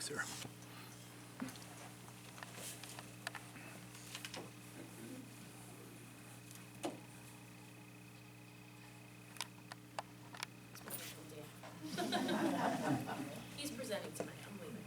sir. He's presenting tonight, I'm leaving.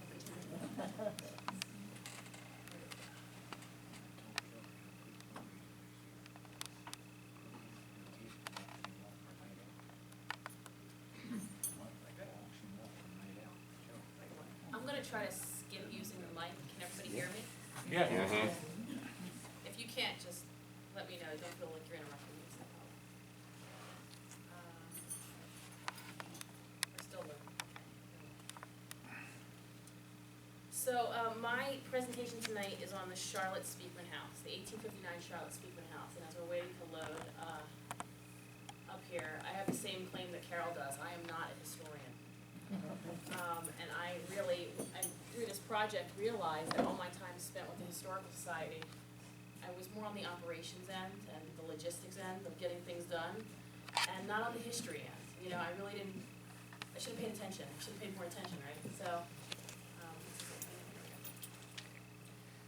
I'm gonna try to skip using the mic. Can everybody hear me? Yeah. If you can't, just let me know. Don't feel like you're interrupting me. We're still learning. So my presentation tonight is on the Charlotte Speakman House, the 1859 Charlotte Speakman House. And as we're waiting to load up here, I have the same claim that Carol does. I am not a historian. And I through this project, realized that all my time spent with the Historical Society, I was more on the operations end and the logistics end of getting things done, and not on the history end. You know, I really didn't, I should have paid attention. I should have paid more attention, right?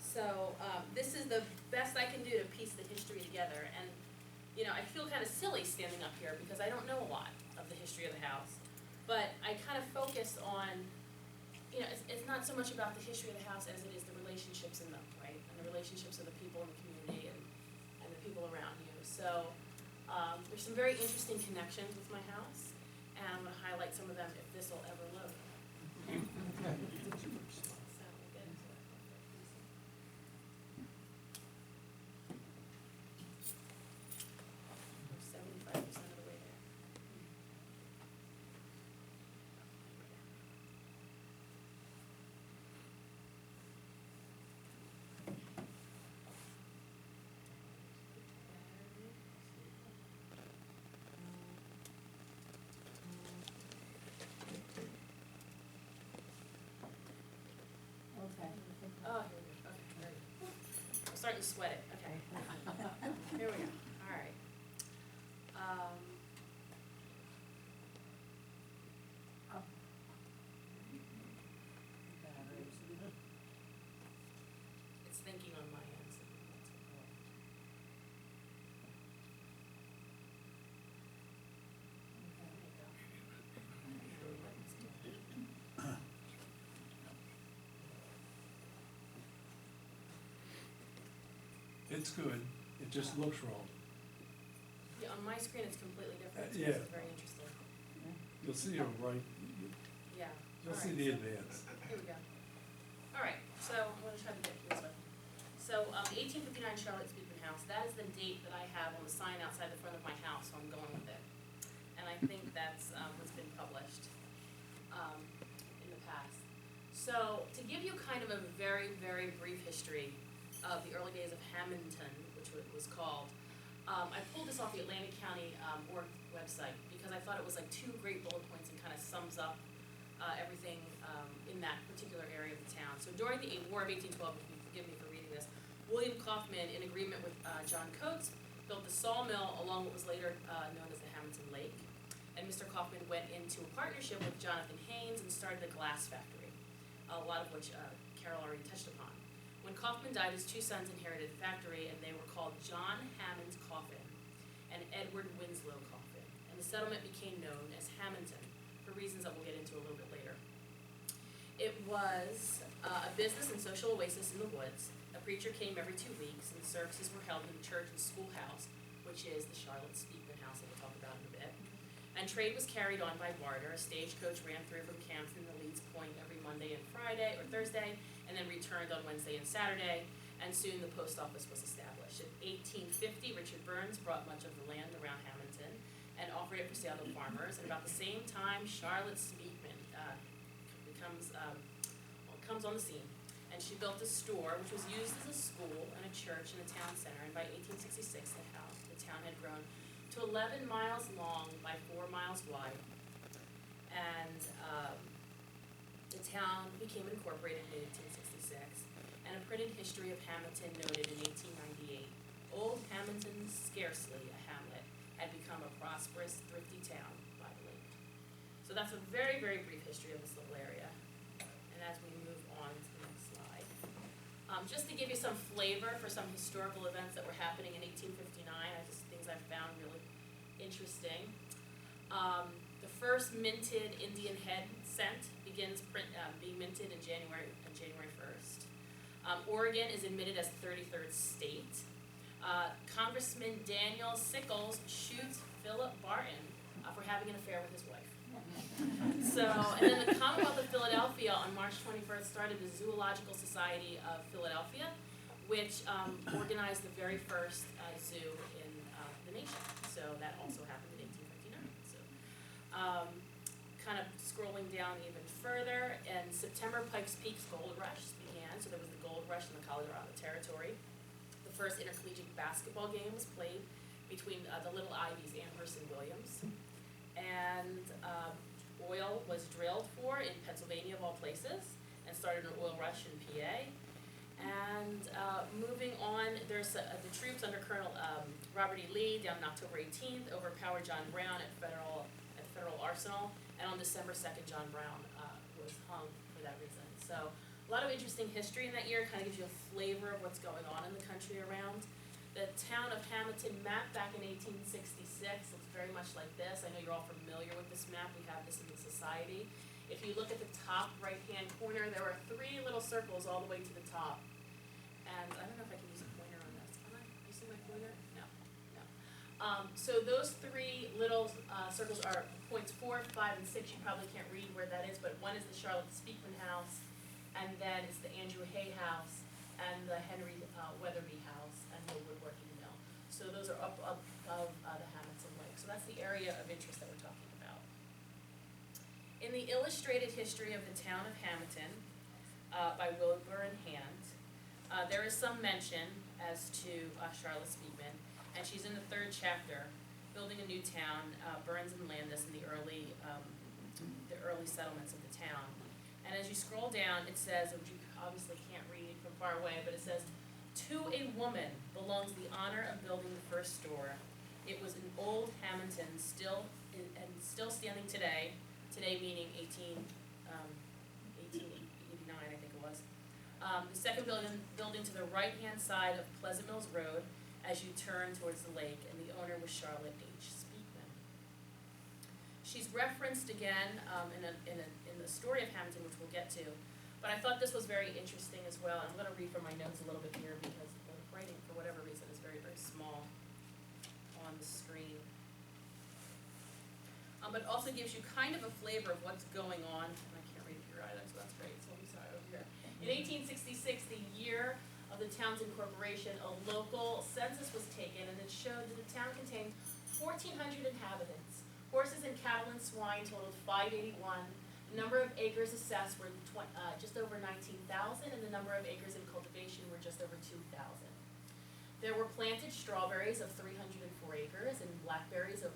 So this is the best I can do to piece the history together. And, you know, I feel kind of silly standing up here because I don't know a lot of the history of the house. But I kind of focus on, you know, it's not so much about the history of the house as it is the relationships in them, right? And the relationships of the people in the community and the people around you. So there's some very interesting connections with my house, and I'm going to highlight some of them if this will ever load. So we'll get into it. We're 75% of the way there. Oh, here we go. Okay, there we go. I'm starting to sweat it. Okay. Here we go. All right. It's thinking on my end. So It's good, it just looks wrong. yeah, on my screen it's completely different. So Yeah. This is very interesting. You'll see it right, Yeah. you'll All see right, the so- advance. Here we go. All right, so I'm going to try to get through this one. So the 1859 Charlotte Speakman House, that is the date that I have on the sign outside the front of my house, so I'm going with it. And I think that's what's been published in the past. So to give you kind of a very, very brief history of the early days of Hamilton, which it was called, I pulled this off the Atlantic County org website because I thought it was like two great bullet points and kind of sums up everything in that particular area of the town. So during the War of 1812, if you forgive me for reading this, William Kaufman, in agreement with John Coates, built the sawmill along what was later known as the Hamilton Lake. And Mr. Kaufman went into a partnership with Jonathan Haynes and started a glass factory, a lot of which Carol already touched upon. When Kaufman died, his two sons inherited the factory, and they were called John Hammond Coffin and Edward Winslow Coffin. And the settlement became known as Hamilton, for reasons that we'll get into a little bit later. It was a business and social oasis in the woods. A preacher came every 2 weeks, and the services were held in the church and schoolhouse, which is the Charlotte Speakman House that we'll talk about in a bit. And trade was carried on by barter. A stagecoach ran through from Campton to Leeds Point every Monday and Friday, or Thursday, and then returned on Wednesday and Saturday, and soon the post office was established. In 1850, Richard Burns brought much of the land around Hamilton and offered it for sale to farmers. And about the same time, Charlotte Speakman comes on the scene. And she built a store, which was used as a school and a church in the town center. And by 1866, the town had grown to 11 miles long by 4 miles wide. And the town became incorporated in 1866. And a printed history of Hamilton noted in 1898, Old Hamilton, scarcely a hamlet, had become a prosperous, thrifty town by the lake. So that's a very, very brief history of this little area. And as we move Just to give you some flavor for some historical events that were happening in 1859, things I found really interesting. The first minted Indian head cent begins being minted in January 1st. Oregon is admitted as the 33rd state. Congressman Daniel Sickles shoots Philip Barton for having an affair with his wife. So, and then the Commonwealth of Philadelphia on March 21st started the Zoological Society of Philadelphia, which organized the very first zoo in the nation. So that also happened in 1859. So, kind of scrolling down even further, in September, Pikes Peak's Gold Rush began. So there was the Gold Rush in the Colorado Territory. The first intercollegiate basketball game was played between the Little Ivies, Amherst and Williams. And oil was drilled for in Pennsylvania, of all places, and started an oil rush in PA. And moving on, there's the troops under Colonel Robert E. Lee down on October 18th overpowered John Brown at Federal Arsenal, and on December 2nd, John Brown was hung for that reason. So a lot of interesting history in that year, kind of gives you a flavor of what's going on in the country around. The town of Hamilton map back in 1866 looks very much like this. I know you're all familiar with this map. We have this in the society. If you look at the top right-hand corner, there are 3 little circles all the way to the top. And I don't know if I can use a pointer on this. Can I? You see my pointer? No. So those 3 little circles are points 4, 5, and 6. You probably can't read where that is, but one is the Charlotte Speakman House, and then it's the Andrew Hay House, and the Henry Weatherby House, and the Woodworking Mill. So those are up above the Hamilton Lake. So that's the area of interest that we're talking about. In the Illustrated History of the Town of Hamilton by Wilbur and Hand, there is some mention as to Charlotte Speakman, and she's in the 3rd chapter, building a new town, Burns and Landis in the early settlements of the town. And as you scroll down, it says, which you obviously can't read from far away, but it says, "To a woman belongs the honor of building the first store. It was in old Hamilton, still standing today. Today meaning 1889, I think it was. The second building to the right-hand side of Pleasant Mills Road, as you turn towards the lake, and the owner was Charlotte H. Speakman." She's referenced again in the story of Hamilton, which we'll get to. But I thought this was very interesting as well. I'm going to read from my notes a little bit here because the writing, for whatever reason, is very, very small on the screen. But also gives you kind of a flavor of what's going on. And I can't read it here either, so that's great. So let me start over here. In 1866, the year of the town's incorporation, a local census was taken, and it showed that the town contained 1,400 inhabitants. Horses and cattle and swine totaled 581. The number of acres assessed were just over 19,000, and the number of acres in cultivation were just over 2,000. There were planted strawberries of 304 acres, and blackberries of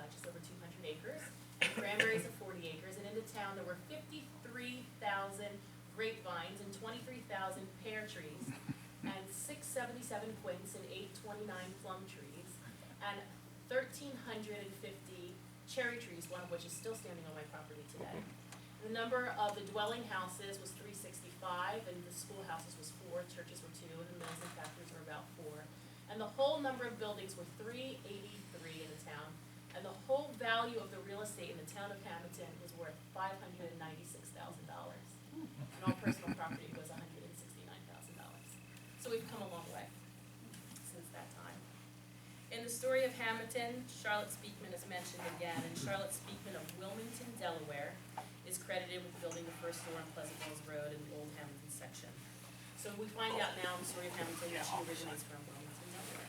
just over 200 acres, and cranberries of 40 acres. And in the town, there were 53,000 grapevines and 23,000 pear trees, and 677 quince and 829 plum trees, and 1,350 cherry trees, one of which is still standing on my property today. The number of the dwelling houses was 365, and the schoolhouses was 4, churches were 2, and the mills and factories were about 4. And the whole number of buildings were 383 in the town, and the whole value of the real estate in the town of Hamilton was worth $596,000. And all personal property was $169,000. So we've come a long way since that time. In the story of Hamilton, Charlotte Speakman is mentioned again, and Charlotte Speakman of Wilmington, Delaware, is credited with building the first store on Pleasant Mills Road in the Old Hamilton section. So we find out now in the story of Hamilton that she originates from Wilmington, Delaware.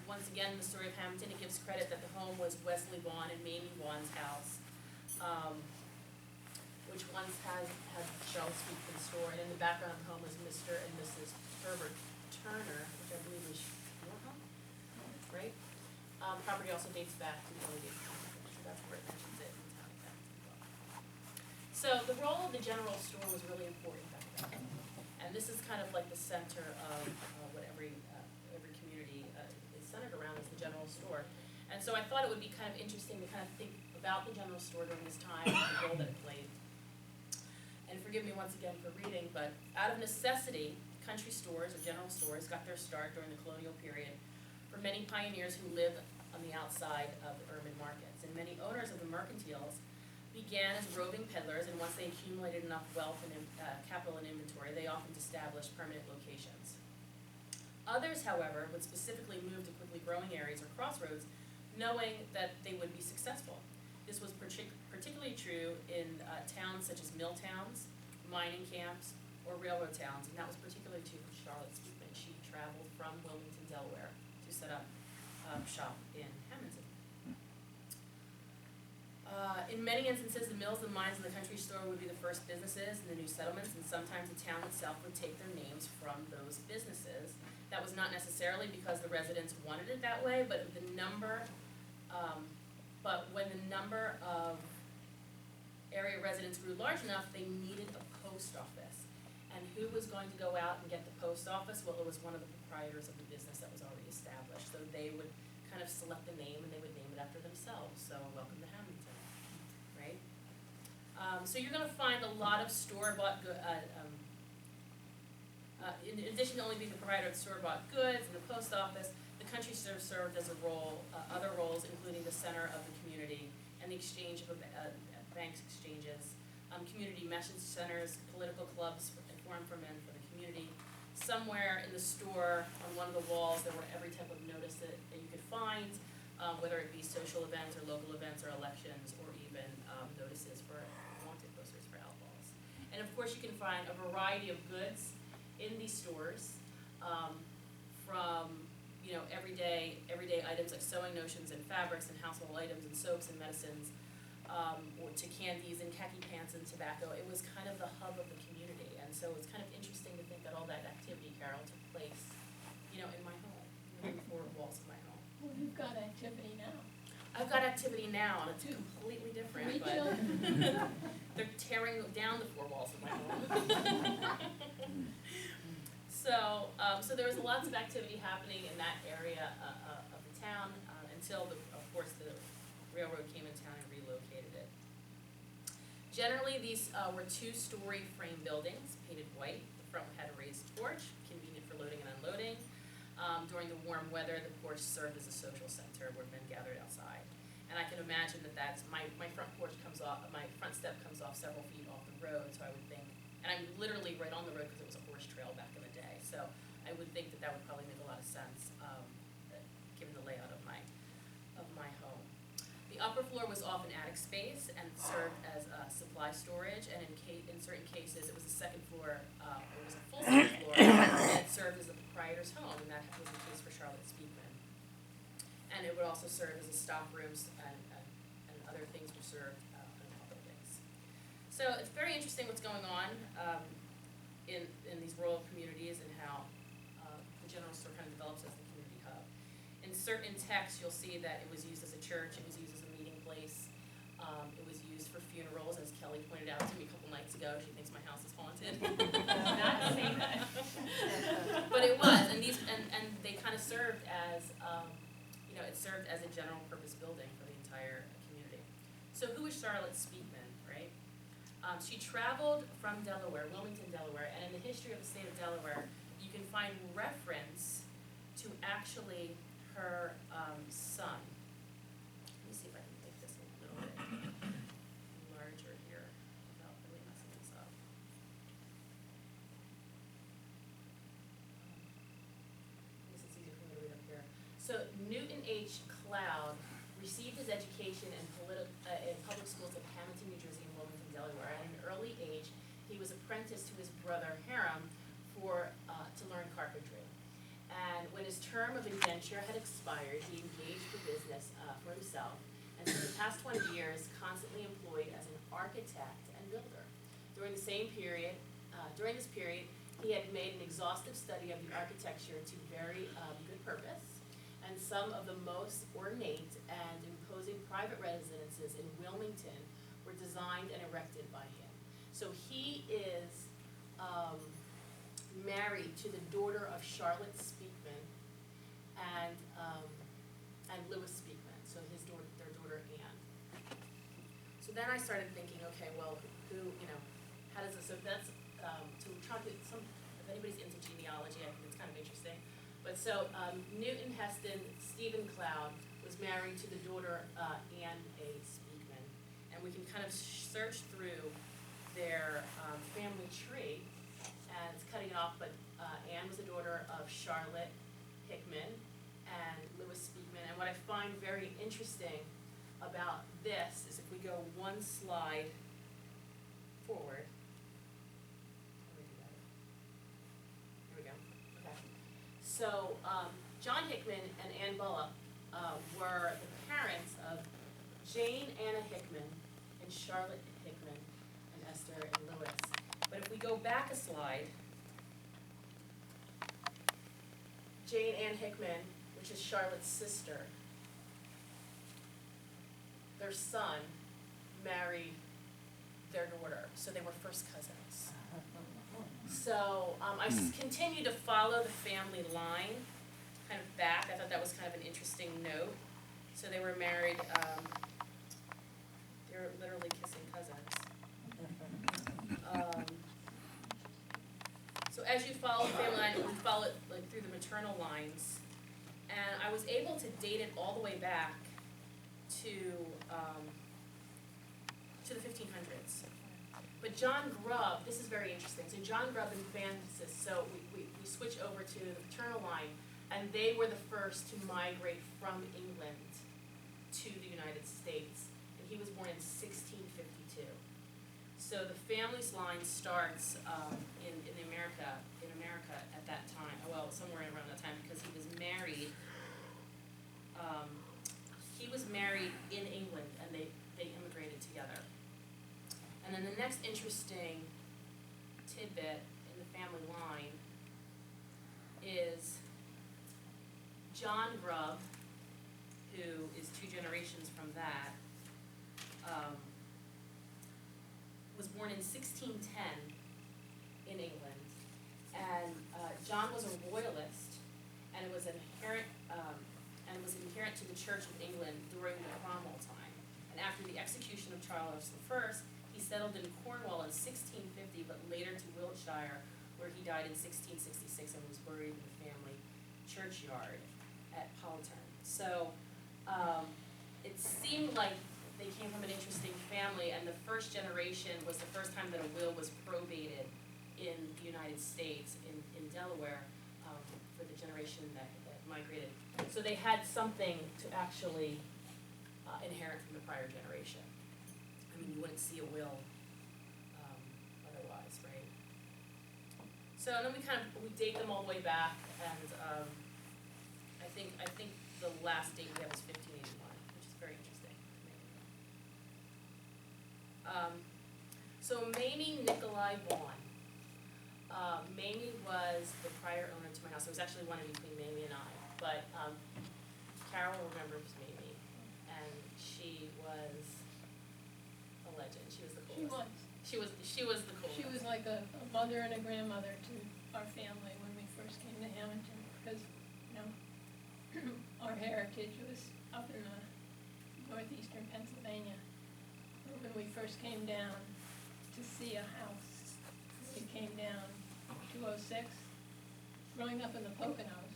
Once again, in the story of Hamilton, it gives credit that the home was Wesley Vaughn and Mamie Vaughn's house, which once had Charlotte Speakman's store, and in the background of the home was Mr. and Mrs. Herbert Turner, which I believe was your home, right? Property also dates back to the early days of Hamilton, so that's where it mentions it in the town of Hamilton book. So the role of the general store was really important back then, and this is kind of like the center of what every community is centered around, is the general store. And so I thought it would be kind of interesting to kind of think about the general store during this time and the role that it played. And for forgive me once again for reading, but out of necessity, country stores or general stores got their start during the colonial period for many pioneers who lived on the outside of the urban markets. And many owners of the mercantiles began as roving peddlers, and once they accumulated enough wealth and capital and inventory, they often established permanent locations. Others, however, would specifically move to quickly growing areas or crossroads, knowing that they would be successful. This was particularly true in towns such as mill towns, mining camps, or railroad towns, and that was particularly true for Charlotte Speakman. She traveled from Wilmington, Delaware, to set up shop in Hamilton. In many instances, the mills and mines in the country store would be the first businesses in the new settlements, and sometimes the town itself would take their names from those businesses. That was not necessarily because the residents wanted it that way, but when the number of area residents grew large enough, they needed a post office. And who was going to go out and get the post office? Well, it was one of the proprietors of the business that was already established. So they would kind of select the name, and they would name it after themselves. So welcome to Hamilton, right? So you're going to find a lot of store-bought goods. In addition to only being the provider of store-bought goods and the post office, the country store served as a role, other roles, including the center of the community and the exchange of banks exchanges, community message centers, political clubs, and forum for men for the community. Somewhere in the store, on one of the walls, there were every type of notice that you could find, whether it be social events or local events or elections, or even notices for wanted posters for outlaws. And of course, you can find a variety of goods in these stores, from everyday items like sewing notions and fabrics and household items and soaps and medicines, or to candies and khaki pants and tobacco. It was kind of the hub of the community, and so it's kind of interesting to think that all that activity, Carol, took place, in my home, in the four walls of my home. Well, you've got activity now. I've got activity now, and it's completely different, 3 but children. they're tearing down the four walls of my home. So there was lots of activity happening in that area of the town until, of course, the railroad came in town and relocated it. Generally, these were 2-story frame buildings, painted white. The front had a raised porch, convenient for loading and unloading. During the warm weather, the porch served as a social center where men gathered outside. And I can imagine that's my front porch comes off, my front step comes off several feet off the road, so I would think, and I'm literally right on the road because it was a horse trail back in the day, so I would think that would probably make a lot of sense, given the layout of my home. The upper floor was often attic space and served as supply storage, and in certain cases, it was a second floor, it was a full second floor, and it served as the proprietor's home, and that was the case for Charlotte Speakman. And it would also serve as a stock rooms, and other things were served on other days. So it's very interesting what's going on in these rural communities and how the general store kind of develops as the community hub. In certain texts, you'll see that it was used as a church, it was used as a meeting place, it was used for funerals, as Kelly pointed out to me a couple nights ago. She thinks my house is haunted. Not saying that. But it was, and they kind of served as, it served as a general purpose building for the entire community. So who is Charlotte Speakman, right? She traveled from Delaware, Wilmington, Delaware, and in the history of the state of Delaware, you can find reference to actually her son. Let me see if I can make this a little bit larger here without really messing this up. I guess it's easier for me to read up here. So Newton H. Cloud received his education in public schools at Hamilton, New Jersey, and Wilmington, Delaware. At an early age, he was apprenticed to his brother Hiram to learn carpentry. And when his term of indenture had expired, he engaged for business for himself, and for the past 20 years, constantly employed as an architect and builder. During this period, he had made an exhaustive study of the architecture to very good purpose, and some of the most ornate and imposing private residences in Wilmington were designed and erected by him. So he is married to the daughter of Charlotte Speakman and Louis Speakman, so their daughter Anne. So then I started thinking, okay, well, who, how does it, so that's, to try to, if anybody's into genealogy, I think it's kind of interesting. But so, Newton Heston Stephen Cloud was married to the daughter, Anne A. Speakman. And we can kind of search through their, family tree, and it's cutting it off, but, Anne was the daughter of Charlotte Hickman and Lewis Speakman. And what I find very interesting about this is if we go one slide forward. Let me do that. Here we go. Okay. So, John Hickman and Anne Bullock were the parents of Jane Anna Hickman and Charlotte Hickman and Esther and Lewis. But if we go back a slide, Jane Ann Hickman, which is Charlotte's sister, their son married their daughter, so they were first cousins. So I continued to follow the family line, kind of back. I thought that was kind of an interesting note. So they were married, they were literally kissing cousins. So as you follow the family line, we follow it like through the maternal lines, and I was able to date it all the way back to the 1500s. But John Grubb, this is very interesting. So John Grubb and Francis, so we switch over to the maternal line, and they were the first to migrate from England to the United States, and he was born in 1652. So the family's line starts in America at that time, well, somewhere around that time, because he was married. He was married in England, and they immigrated together. And then the next interesting tidbit in the family line is John Grubb, who is two generations from that, was born in 1610 in England. And John was a royalist, and it was inherent to the Church of England during the Cromwell time. And after the execution of Charles I, he settled in Cornwall in 1650, but later to Wiltshire, where he died in 1666 and was buried in the family churchyard at Paulton. So it seemed like they came from an interesting family, and the first generation was the first time that a will was probated in the United States, in Delaware, for the generation that migrated. So they had something to actually inherit from the prior generation. I mean, you wouldn't see a will otherwise, right? So and then we date them all the way back, and I think the last date we have is 1581, which is very interesting to me. So Mamie Nikolai Vaughn. Mamie was the prior owner to my house. It was actually one in between Mamie and I, but Carol remembers Mamie, and she was a legend. She was the coolest. She was the coolest. She was like a mother and a grandmother to our family when we first came to Hamilton, because, you know, our heritage was up in northeastern Pennsylvania. And when we first came down to see a house, we came down 206. Growing up in the Poconos,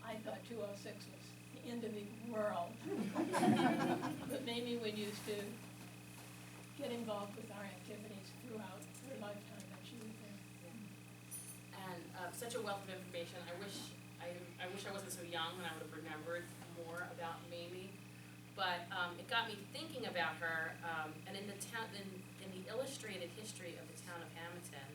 I thought 206 was the end of the world. But Mamie would used to get involved with our activities throughout her lifetime that she was there. And such a wealth of information. I wish I wasn't so young, and I would have remembered more about Mamie. But it got me thinking about her. And in the illustrated history of the town of Hamilton,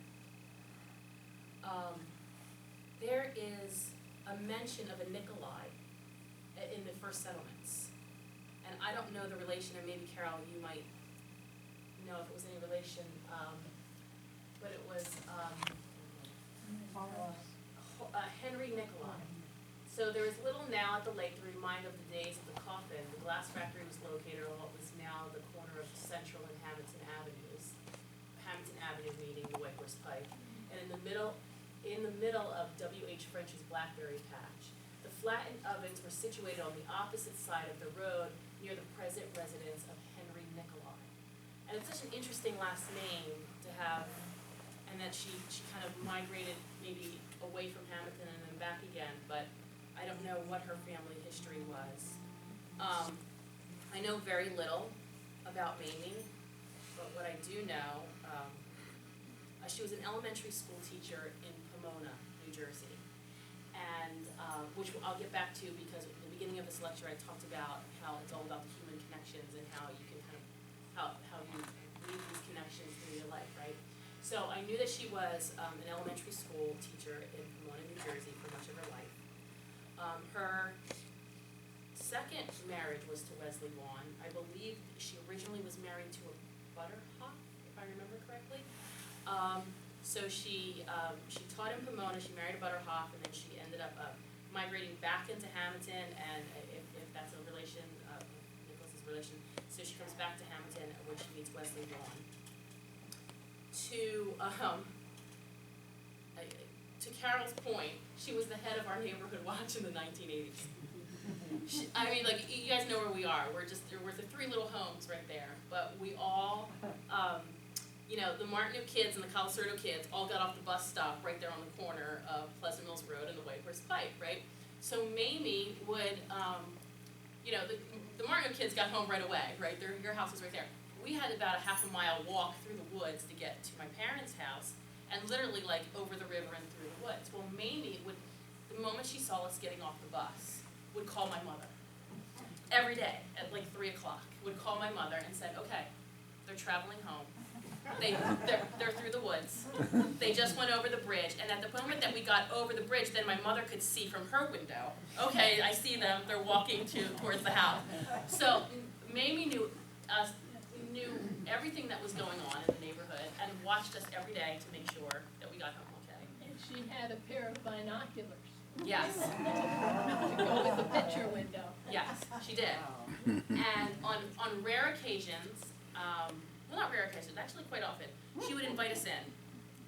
there is a mention of a Nikolai in the first settlements. And I don't know the relation, and maybe Carol, you might know if it was any relation, but it was Henry Nikolai. So there is little now at the lake to remind of the days of the coffin. The glass factory was located on what was now the corner of Central and Hamilton Avenues. Hamilton Avenue meeting the Whitehorse Pike. And in the middle of W.H. French's Blackberry Patch. The flattened ovens were situated on the opposite side of the road near the present residence of Henry Nikolai. And it's such an interesting last name to have, and that she kind of migrated maybe away from Hamilton and then back again, but I don't know what her family history was. I know very little about Mamie, but what I do know, she was an elementary school teacher in Pomona, New Jersey. And, which I'll get back to because at the beginning of this lecture I talked about how it's all about the human connections and how you can kind of, how you leave these connections through your life, right? So I knew that she was an elementary school teacher in Pomona, New Jersey for much of her life. Her second marriage was to Wesley Vaughn. I believe she originally was married to a Butterhop, if I remember correctly. So she taught in Pomona, she married a Butterhop, and then she ended up migrating back into Hamilton, and if that's a relation, Nicholas's relation, so she comes back to Hamilton when she meets Wesley Vaughn. To Carol's point, she was the head of our neighborhood watch in the 1980s. I mean, like, you guys know where we are. We're the three little homes right there, but we all, you know, the Martynuik kids and the Colasurdo kids all got off the bus stop right there on the corner of Pleasant Mills Road and the White Horse Pike, right? So Mamie would, you know, the Martynuik kids got home right away, right? Your house was right there. We had about a half a mile walk through the woods to get to my parents' house, and literally like over the river and through the woods. Well, Mamie would, the moment she saw us getting off the bus, would call my mother. Every day at like 3 o'clock, would call my mother and said, okay, they're traveling home. They're through the woods. They just went over the bridge, and at the moment that we got over the bridge, then my mother could see from her window, okay, I see them, they're walking towards the house. So Mamie knew everything that was going on in the neighborhood and watched us every day to make sure that we got home okay. And she had a pair of binoculars. Yes. To go with the picture window. Yes, she did. And on rare occasions, well, not rare occasions, actually quite often, she would invite us in.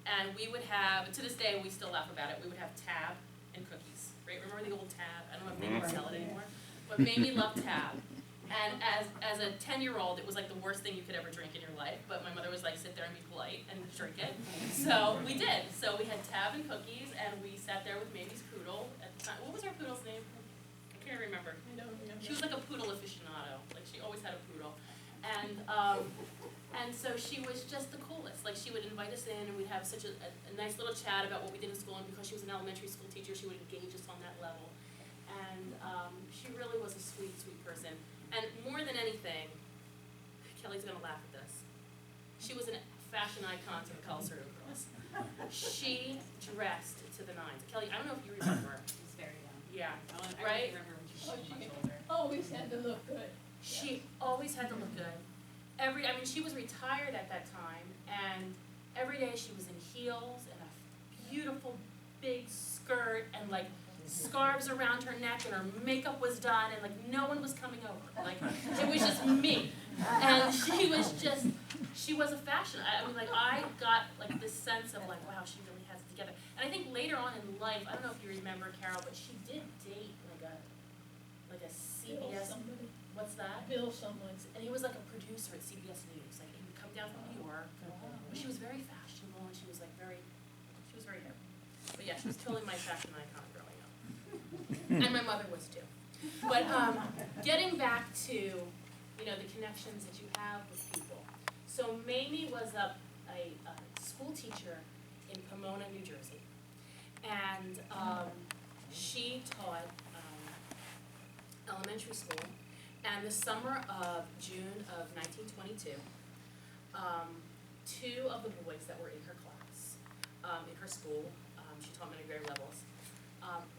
And we would have, to this day we still laugh about it, we would have tab and cookies. Right? Remember the old tab? I don't know if they even sell it anymore. But Mamie loved tab. And as a 10-year-old, it was like the worst thing you could ever drink in your life. But my mother was like, sit there and be polite and drink it. So we did. So we had tab and cookies, and we sat there with Mamie's poodle at the time. What was our poodle's name? I can't remember. I don't remember. She was like a poodle aficionado. Like she always had a poodle. And so she was just the coolest. Like she would invite us in, and we'd have such a nice little chat about what we did in school. And because she was an elementary school teacher, she would engage us on that level. And she really was a sweet, sweet person. And more than anything, Kelly's gonna laugh at this. She was a fashion icon to the Colasurdo girls. She dressed to the nines. Kelly, I don't know if you remember. She's very young. Yeah, I right? remember when she Oh, was she much older. always had to look good. She always had to look good. I mean, she was retired at that time, and every day she was in heels and a beautiful big skirt and like scarves around her neck, and her makeup was done, and like no one was coming over. Like it was just me, and she was a fashion. I mean, like I got like this sense of like, wow, she really has it together. And I think later on in life, I don't know if you remember, Carol, but she did date like a Bill CBS. somebody. What's that? Bill someone. And he was like a producer at CBS News. Like he would come down from New York. But she was very fashionable, and she was very hip. But yeah, she was totally my fashion icon growing up. And my mother was too. But getting back to, you know, the connections that you have with people. So Mamie was a school teacher in Pomona, New Jersey. And she taught elementary school. And the summer of June of 1922, two of the boys that were in her class, in her school, she taught many grade levels,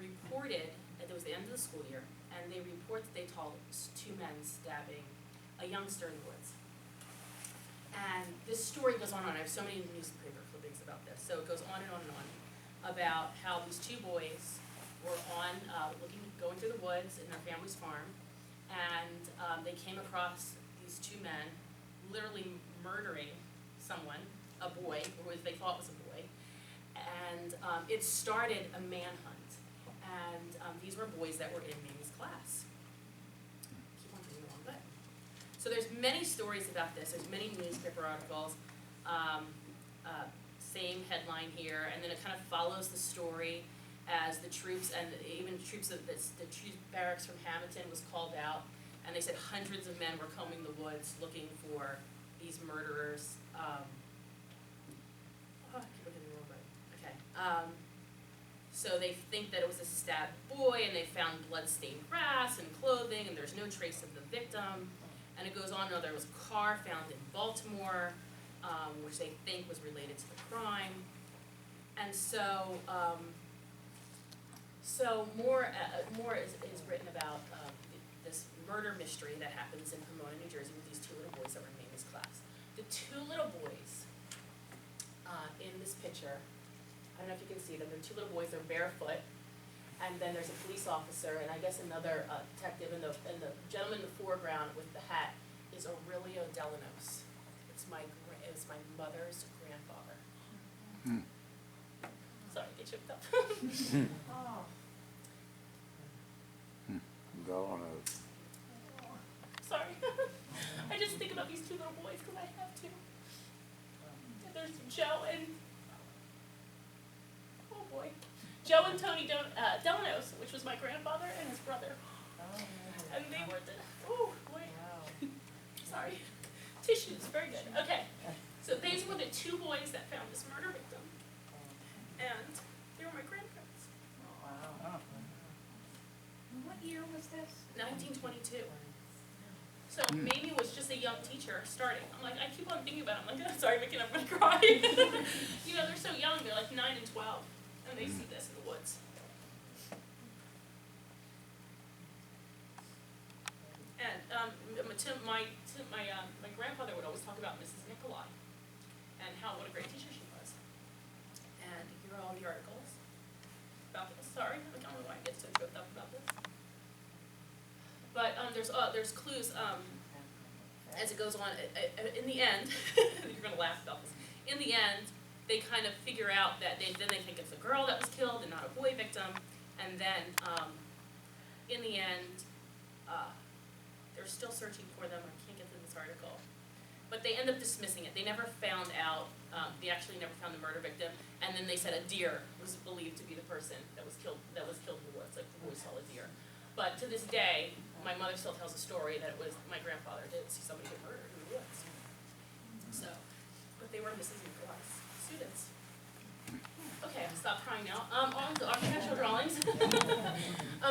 reported, it was the end of the school year, and they report that they told two men stabbing a youngster in the woods. And this story goes on and on. I have so many newspaper clippings about this. So it goes on and on and on about how these two boys were going through the woods in their family's farm, and they came across these two men literally murdering someone, a boy, or they thought was a boy, and it started a manhunt. And these were boys that were in Mamie's class. Keep on moving along, but So there's many stories about this, there's many newspaper articles, same headline here, and then it kind of follows the story as the troops, and even troops of the troop barracks from Hamilton was called out, and they said hundreds of men were combing the woods looking for these murderers. I keep looking at the wrong word. Okay. So they think that it was a stabbed boy, and they found blood-stained grass and clothing, and there's no trace of the victim. And it goes on, there was a car found in Baltimore, which they think was related to the crime. And so, more is written about this murder mystery that happens in Pomona, New Jersey, with these two little boys that were in Amy's class. The two little boys in this picture, I don't know if you can see them, they're two little boys, they're barefoot, and then there's a police officer, and I guess another detective, and the gentleman in the foreground with the hat is Aurelio Delanos. It's my mother's grandfather. Sorry, I get choked up. Oh. Delanos. Sorry. I just think about these two little boys because I have two. And there's Joe and, oh boy, Joe and Tony Delanos, which was my grandfather and his brother. And they were oh boy. Sorry. Tissues, very good. Okay. So these were the two boys that found this murder victim. And they were my grandparents. What year was this? 1922. So Mamie was just a young teacher starting. I'm like, I keep on thinking about it. I'm like, I'm sorry, Mickey, I'm gonna cry. You know, they're so young. They're like 9 and 12, and they see this in the woods. And my grandfather would always talk about Mrs. Nicolai and what a great teacher she was. And here are all the articles about this. Sorry, I don't know why I get so choked up about this. But there's clues as it goes on. In the end, you're gonna laugh about this. In the end, they kind of figure out that they think it's a girl that was killed and not a boy victim. And then in the end, they're still searching for them. I can't get through this article, but they end up dismissing it. They never found out. They actually never found the murder victim. And then they said a deer was believed to be the person that was killed in the woods. Like the boys saw a deer. But to this day, my mother still tells a story that it was my grandfather did see somebody get murdered in the woods. So, but they were Mrs. Nicolai's students. Okay, I'll stop crying now. On the architectural drawings.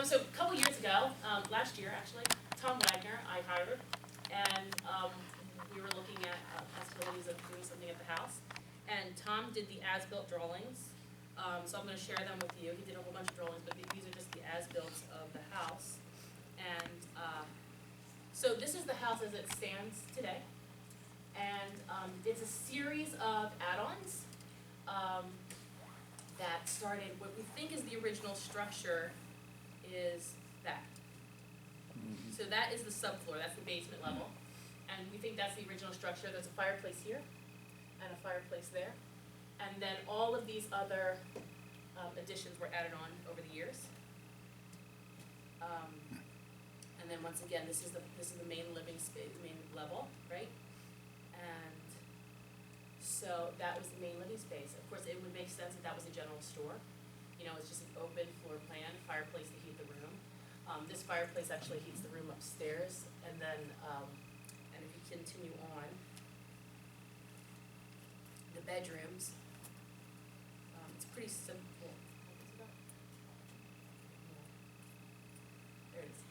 So a couple years ago, last year actually, Tom Wagner I hired, and we were looking at possibilities of doing something at the house. And Tom did the as-built drawings. So I'm going to share them with you. He did a whole bunch of drawings, but these are just the as-built of the house. And so this is the house as it stands today. And it's a series of add-ons that started, what we think is the original structure is that. So that is the subfloor, that's the basement level. And we think that's the original structure. There's a fireplace here and a fireplace there. And then all of these other additions were added on over the years. And then once again, this is the main living space, the main level, right? And so that was the main living space. Of course, it would make sense that that was a general store. You know, it's just an open floor plan, fireplace to heat the room. This fireplace actually heats the room upstairs, and then, and if you continue on, the bedrooms, it's pretty simple. There it is.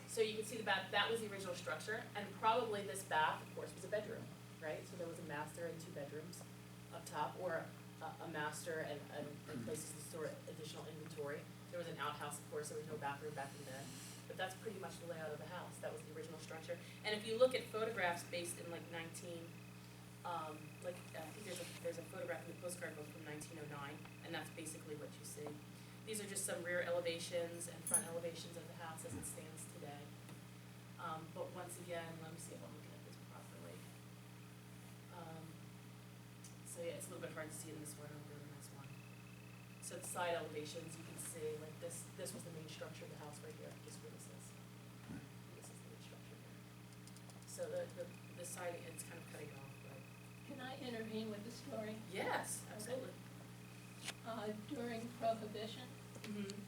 So you can see the bath, that was the original structure, and probably this bath, of course, was a bedroom, right? So there was a master and 2 bedrooms up top, or a master and places to store additional inventory. There was an outhouse, of course, there was no bathroom back in then. But that's pretty much the layout of the house. That was the original structure. And if you look at photographs based in like I think there's a photograph in the postcard book from 1909, and that's basically what you see. These are just some rear elevations and front elevations of the house as it stands today. But once again, let me see if I'm looking at this properly. So yeah, it's a little bit hard to see in this one, I'll go to the next one. So the side elevations, you can see, like this was the main structure of the house right here, just where this is. This is the main structure here. so the siding, it's kind of cutting off, but. Can I intervene with the story? Yes, absolutely. During Prohibition, Mm-hmm.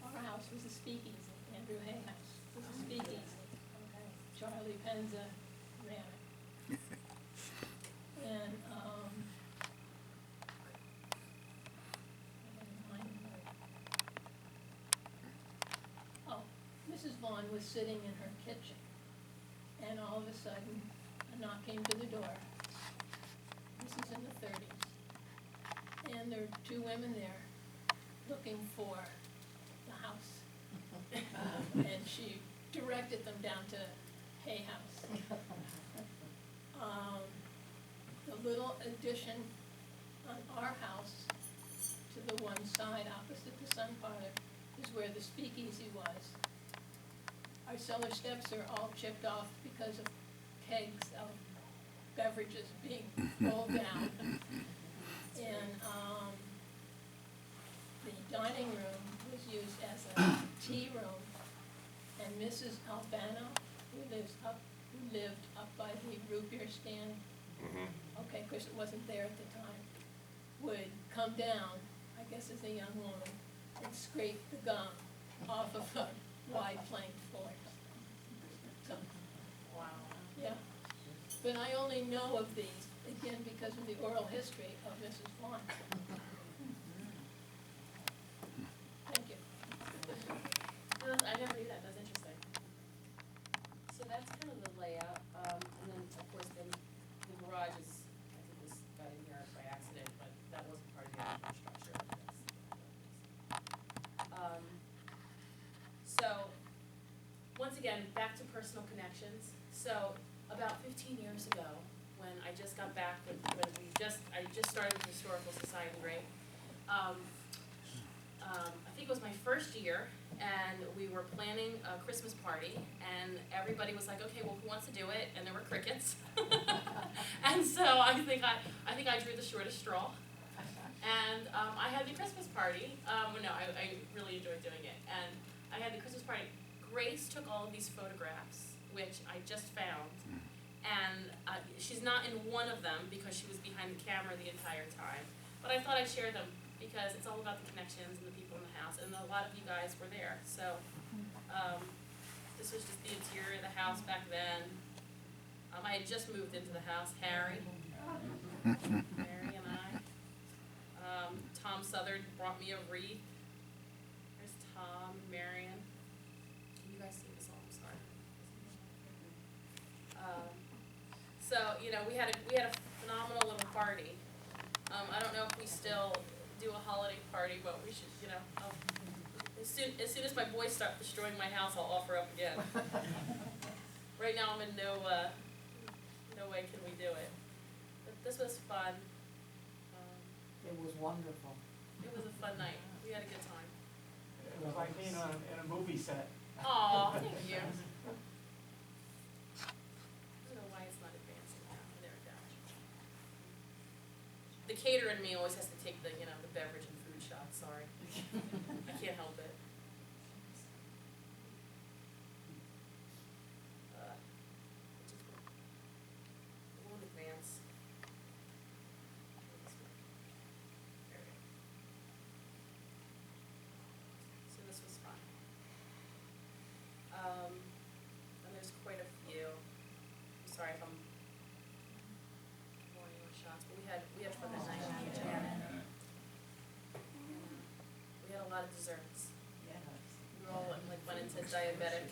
our house was a speakeasy, Andrew Hay House was a speakeasy, okay? Charlie Penza ran it. And, Mrs. Vaughn was sitting in her kitchen, and all of a sudden, a knock came to the door. This is in the 30s. And there were two women there looking for the house. And she directed them down to Hay House. The little addition on our house to the one side opposite the sun parlor is where the speakeasy was. Our cellar steps are all chipped off because of kegs of beverages being rolled down. And the dining room was used as a tea room, and Mrs. Albano, who lived up by the root beer stand, okay, of course it wasn't there at the time, would come down, I guess as a young woman, and scrape the gum off of the wide planked floors. So, Wow. yeah. But I only know of these, again, because of the oral history of Mrs. Vaughn. Thank you. I never knew that, that's interesting. So that's kind of the layout, and then, of course, then the garage is, I think this got in here by accident, but that wasn't part of the original structure, I guess. So, once again, back to personal connections. So, about 15 years ago, when I just got back, I just started the Historical Society, right? I think it was my first year, and we were planning a Christmas party, and everybody was like, okay, well, who wants to do it? And there were crickets. And so I think I drew the shortest straw. And I had the Christmas party. No, I really enjoyed doing it. And I had the Christmas party. Grace took all of these photographs, which I just found. And she's not in one of them because she was behind the camera the entire time. But I thought I'd share them because it's all about the connections and the people in the house. And a lot of you guys were there. So this was just the interior of the house back then. I had just moved into the house. Harry and I. Tom Southern brought me a wreath. There's Tom and Marion. Can you guys see this all? I'm sorry. So, you know, we had a phenomenal little party. I don't know if we still do a holiday party, but we should, you know, as soon as my boys start destroying my house, I'll offer up again. Right now I'm in no way can we do it. But this was fun. It was wonderful. It was a fun night. We had a good time. It was like being on in a movie set. Aw, thank you. I don't know why it's not advancing now. There we go. The caterer in me always has to take the beverage and food shots, sorry. I can't help it. It won't advance. There we go. So this was fun. And there's quite a few. I'm sorry if I'm pouring more shots, but we had fun that night. We had a lot of desserts. Yes. We all went into diabetic.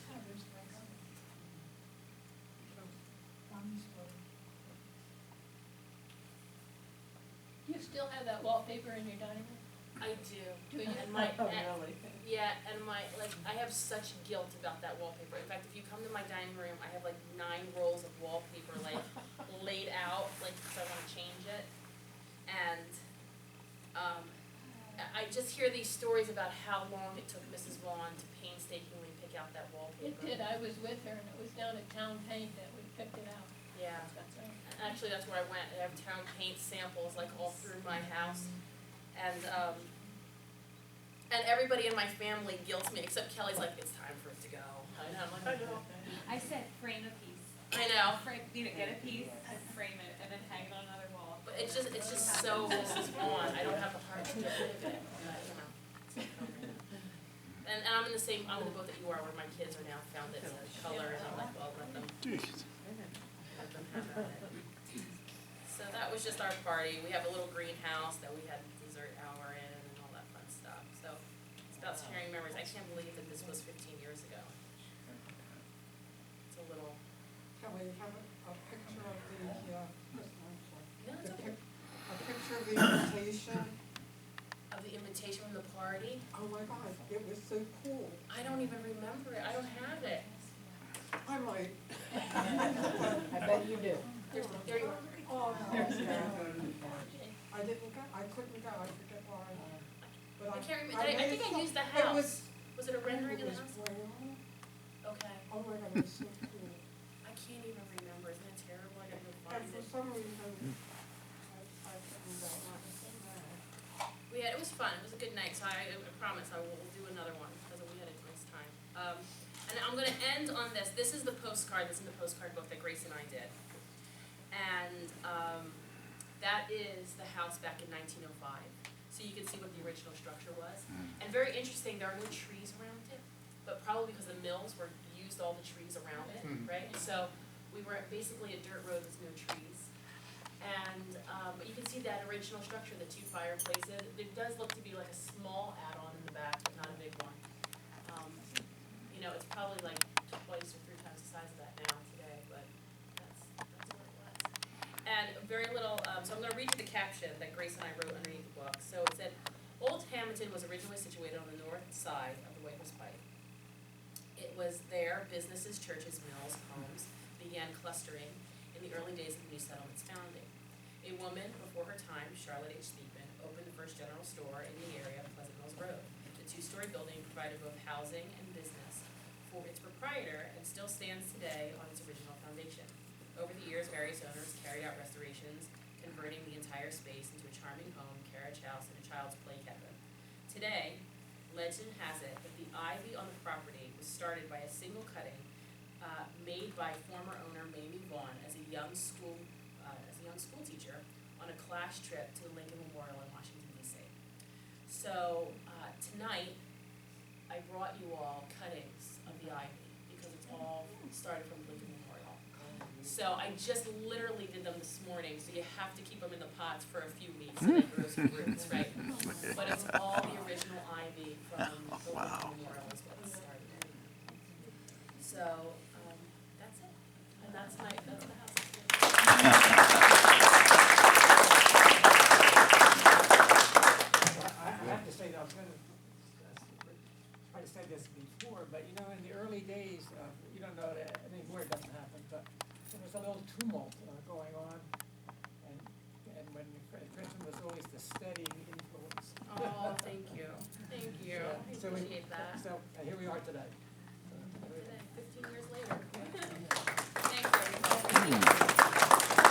Do you still have that wallpaper in your dining room? I do. Do you? And Oh, really? yeah, and I have such guilt about that wallpaper. In fact, if you come to my dining room, I have 9 rolls of wallpaper laid out, because I want to change it. And I just hear these stories about how long it took Mrs. Vaughn to painstakingly pick out that wallpaper. It did, I was with her, and it was down at Town Paint that we picked it out. Yeah. That's right. Actually, that's where I went. I have town paint samples all through my house, and everybody in my family guilts me except Kelly's like, it's time for it to go. I know. I'm like, I know. I said frame a piece. I know. Get a piece and frame it and then hang it on another wall. But it's just so, this is on, I don't have the heart to get rid of it, you know. And I'm in the same, I'm in the boat that you are, where my kids are now found its color, and I'm like, well, let them have at it. So that was just our party. We have a little greenhouse that we had dessert hour in and all that fun stuff. So it's about sharing memories. I can't believe that this was 15 years ago. It's a little, Can we have a picture of the, no, it's okay. a picture of the invitation? Of the invitation from the party. Oh my God, it was so cool. I don't even remember it. I don't have it. I might. I bet you do. There you are. Oh, There no. you go. I didn't go, I couldn't go, I forget why. But I can't remember. I made think I some- used the It house. was, Was it a rendering it of was the house? brown. Okay. Oh my God, it was so cool. I can't even remember. Isn't it terrible? I gotta go And find for it. some reason, I couldn't go. It was fun. It was a good night. So I promise I will do another one because we had a nice time. And I'm going to end on this. This is the postcard. This is the postcard book that Grace and I did. And that is the house back in 1905. So you can see what the original structure was. And very interesting, there are no trees around it, but probably because the mills used all the trees around it, right? So we were basically a dirt road with no trees. And but you can see that original structure, the two fireplaces. It does look to be like a small add-on in the back, but not a big one. You know, it's probably like twice or three times the size of that now today, but that's what it was. And very little, so I'm going to read you the caption that Grace and I wrote underneath the book. So it said, Old Hamilton was originally situated on the north side of the White Horse Pike. It was there businesses, churches, mills, homes began clustering in the early days of the new settlement's founding. A woman before her time, Charlotte H. Steepman, opened the first general store in the area of Pleasant Mills Road. The two-story building provided both housing and business for its proprietor and still stands today on its original foundation. Over the years, various owners carried out restorations, converting the entire space into a charming home, carriage house, and a child's play cabin. Today, legend has it that the ivy on the property was started by a single cutting made by former owner Mamie Vaughn as a young school teacher on a class trip to the Lincoln Memorial in Washington, D.C. So tonight, I brought you all cuttings of the ivy because it's all started from Lincoln Memorial. So I just literally did them this morning, so you have to keep them in the pots for a few weeks so they grow some roots, right? But it's all the original ivy from the Lincoln Memorial is what started it. So that's it, and that's the house. I have to say that I was gonna try to say this before, but you know, in the early days, you don't know that anymore, it doesn't happen, but there was a little tumult going on, and when Kristin was always the steadying influence. Oh, thank you, thank you, I So we- appreciate that. So here we are today. Today, 15 years later. Thanks, everybody.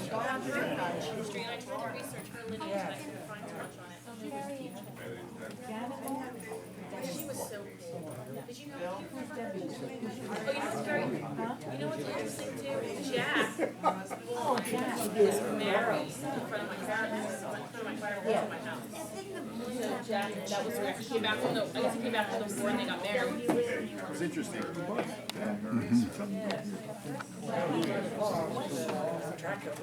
History, and I tried to research her lineage, and I couldn't find too much on it. She was so cool. Did you know? Oh, you know what's very, you know what's interesting too? Jack was married in front of my parents, in front of my fireplace in my house. So Jack, that was where he came back from the, I guess he came back from the war and they got married. It's interesting. Attractive.